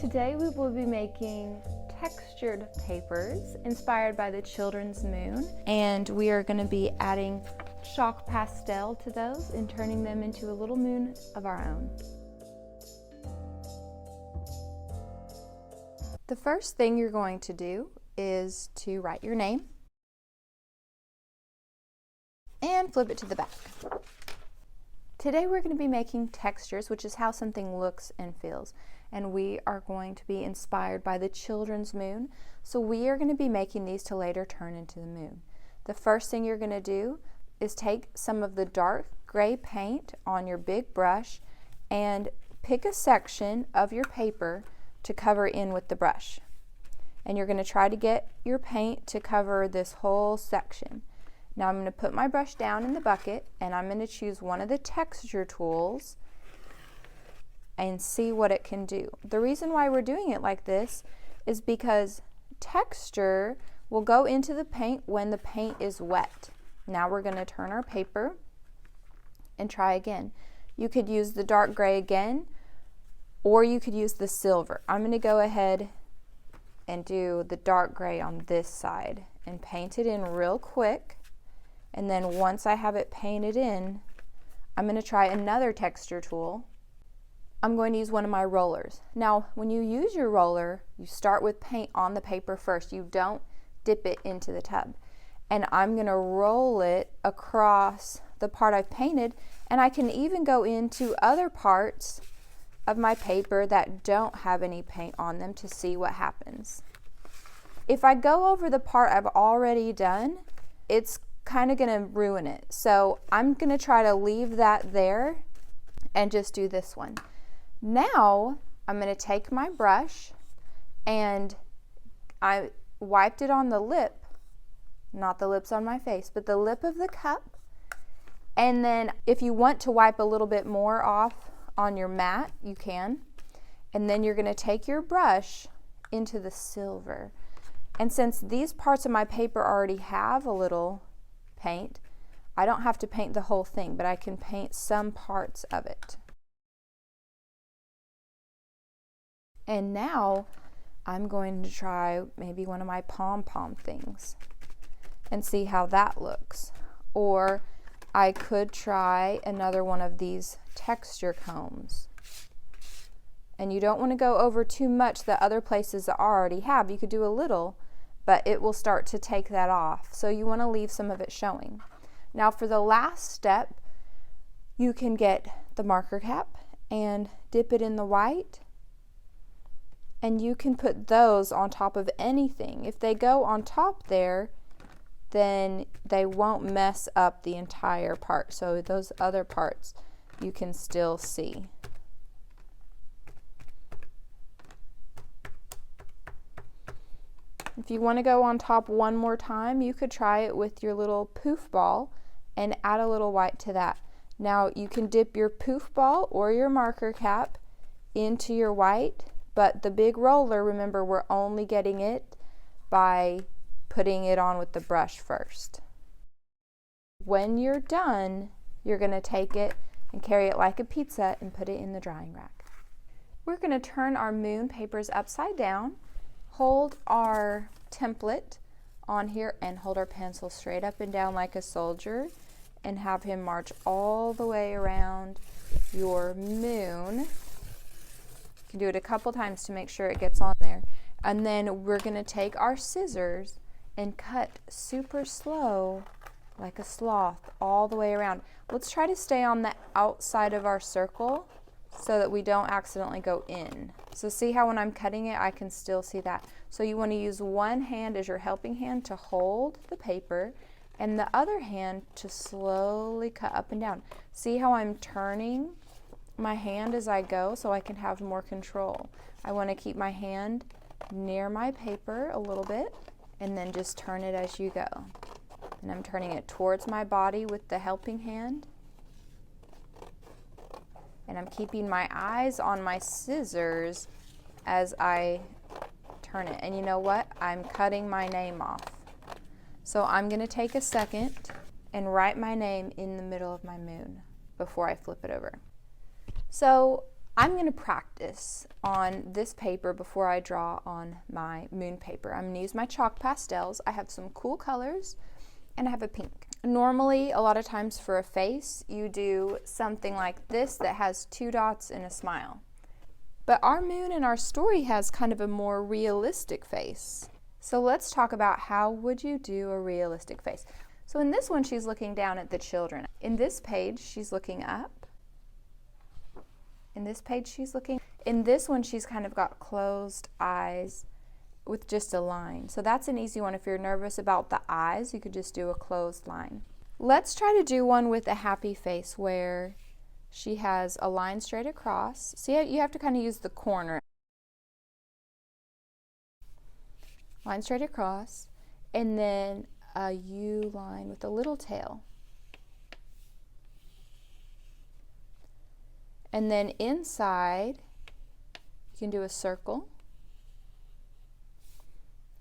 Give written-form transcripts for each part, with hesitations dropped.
Today we will be making textured papers inspired by the children's moon, and we are going to be adding chalk pastel to those and turning them into a little moon of our own. The first thing you're going to do is to write your name and flip it to the back. Today we're going to be making textures, which is how something looks and feels, and we are going to be inspired by the children's moon, so we are going to be making these to later turn into the moon. The first thing you're going to do is take some of the dark gray paint on your big brush and pick a section of your paper to cover in with the brush. And you're going to try to get your paint to cover this whole section. Now I'm going to put my brush down in the bucket and I'm going to choose one of the texture tools and see what it can do. The reason why we're doing it like this is because texture will go into the paint when the paint is wet. Now we're going to turn our paper and try again. You could use the dark gray again, or you could use the silver. I'm going to go ahead and do the dark gray on this side and paint it in real quick. And then once I have it painted in, I'm going to try another texture tool. I'm going to use one of my rollers. Now, when you use your roller, you start with paint on the paper first. You don't dip it into the tub. And I'm going to roll it across the part I've painted, and I can even go into other parts of my paper that don't have any paint on them to see what happens. If I go over the part I've already done, it's kind of going to ruin it. So I'm going to try to leave that there and just do this one. Now I'm going to take my brush, and I wiped it on the lip, not the lips on my face, but the lip of the cup. And then if you want to wipe a little bit more off on your mat, you can. And then you're going to take your brush into the silver. And since these parts of my paper already have a little paint, I don't have to paint the whole thing, but I can paint some parts of it. And now I'm going to try maybe one of my pom-pom things and see how that looks. Or I could try another one of these texture combs. And you don't want to go over too much that other places already have. You could do a little, but it will start to take that off. So you want to leave some of it showing. Now for the last step, you can get the marker cap and dip it in the white. And you can put those on top of anything. If they go on top there, then they won't mess up the entire part. So those other parts you can still see. If you want to go on top one more time, you could try it with your little poof ball and add a little white to that. Now you can dip your poof ball or your marker cap into your white, but the big roller, remember, we're only getting it by putting it on with the brush first. When you're done, you're going to take it and carry it like a pizza and put it in the drying rack. We're going to turn our moon papers upside down, hold our template on here, and hold our pencil straight up and down like a soldier and have him march all the way around your moon. You can do it a couple times to make sure it gets on there. And then we're going to take our scissors and cut super slow like a sloth all the way around. Let's try to stay on the outside of our circle so that we don't accidentally go in. So see how when I'm cutting it, I can still see that. So you want to use one hand as your helping hand to hold the paper and the other hand to slowly cut up and down. See how I'm turning my hand as I go so I can have more control. I want to keep my hand near my paper a little bit and then just turn it as you go. And I'm turning it towards my body with the helping hand. And I'm keeping my eyes on my scissors as I turn it. And you know what? I'm cutting my name off. So I'm going to take a second and write my name in the middle of my moon before I flip it over. So I'm going to practice on this paper before I draw on my moon paper. I'm going to use my chalk pastels. I have some cool colors and I have a pink. Normally, a lot of times for a face, you do something like this that has 2 dots and a smile. But our moon in our story has kind of a more realistic face. So let's talk about how would you do a realistic face. So in this one, she's looking down at the children. In this page, she's looking up. In this page, she's looking. In this one, she's kind of got closed eyes with just a line. So that's an easy one. If you're nervous about the eyes, you could just do a closed line. Let's try to do one with a happy face where she has a line straight across. See, you have to kind of use the corner. Line straight across, and then a U line with a little tail. And then inside, you can do a circle.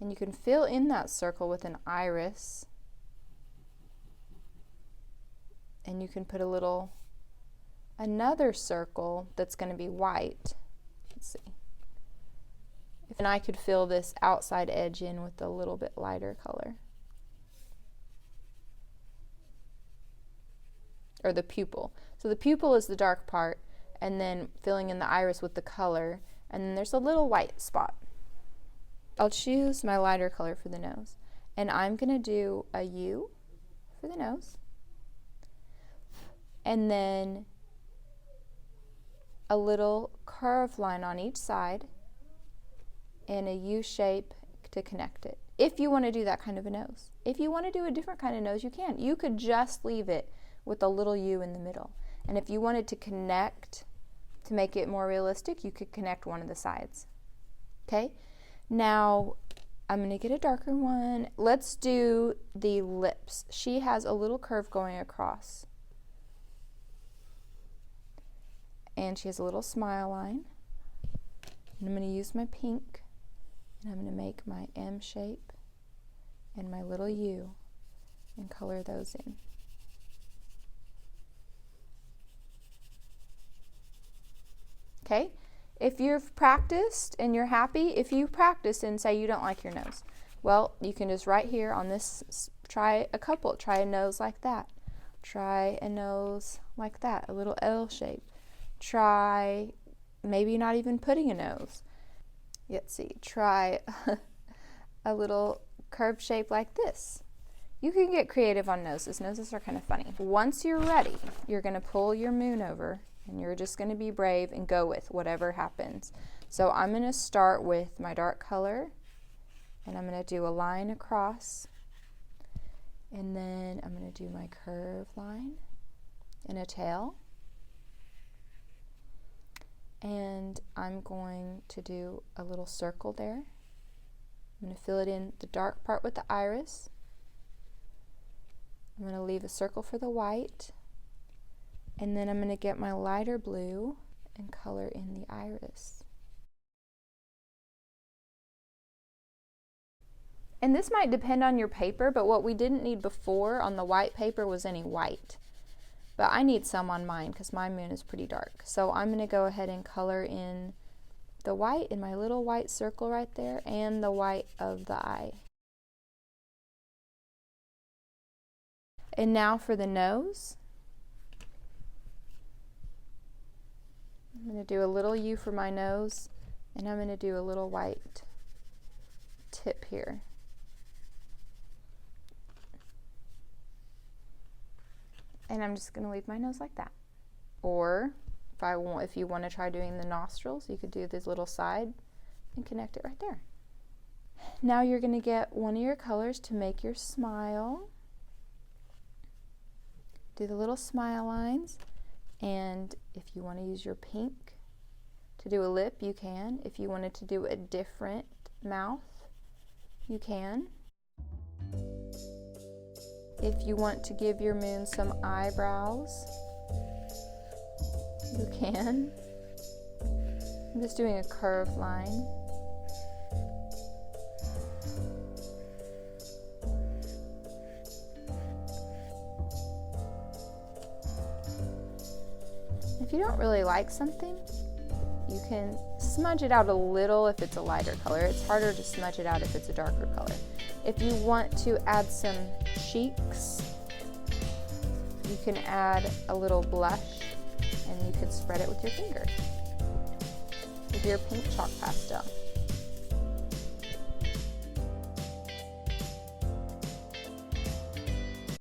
And you can fill in that circle with an iris. And you can put another circle that's going to be white. Let's see. And I could fill this outside edge in with a little bit lighter color. Or the pupil. So the pupil is the dark part, and then filling in the iris with the color, and then there's a little white spot. I'll choose my lighter color for the nose, and I'm going to do a U for the nose, and then a little curved line on each side, and a U shape to connect it. If you want to do that kind of a nose. If you want to do a different kind of nose, you can. You could just leave it with a little U in the middle. And if you wanted to connect, to make it more realistic, you could connect one of the sides. Okay? Now, I'm going to get a darker one. Let's do the lips. She has a little curve going across. And she has a little smile line. And I'm going to use my pink, and I'm going to make my M shape and my little U and color those in. Okay, if you've practiced and you're happy, if you practiced and say you don't like your nose, well, you can just right here on this, try a couple. Try a nose like that. Try a nose like that, a little L shape. Try maybe not even putting a nose. Let's see, try a little curved shape like this. You can get creative on noses. Noses are kind of funny. Once you're ready, you're going to pull your moon over, and you're just going to be brave and go with whatever happens. So I'm going to start with my dark color, and I'm going to do a line across, and then I'm going to do my curve line and a tail, and I'm going to do a little circle there. I'm going to fill it in the dark part with the iris. I'm going to leave a circle for the white, and then I'm going to get my lighter blue and color in the iris. And this might depend on your paper, but what we didn't need before on the white paper was any white. But I need some on mine because my moon is pretty dark. So I'm going to go ahead and color in the white in my little white circle right there and the white of the eye. And now for the nose. I'm going to do a little U for my nose, and I'm going to do a little white tip here. And I'm just going to leave my nose like that. Or if you want to try doing the nostrils, you could do this little side and connect it right there. Now you're going to get one of your colors to make your smile. Do the little smile lines, and if you want to use your pink to do a lip, you can. If you wanted to do a different mouth, you can. If you want to give your moon some eyebrows, you can. I'm just doing a curved line. If you don't really like something, You can smudge it out a little if it's a lighter color. It's harder to smudge it out if it's a darker color. If you want to add some cheeks, you can add a little blush and you can spread it with your finger with your pink chalk pastel.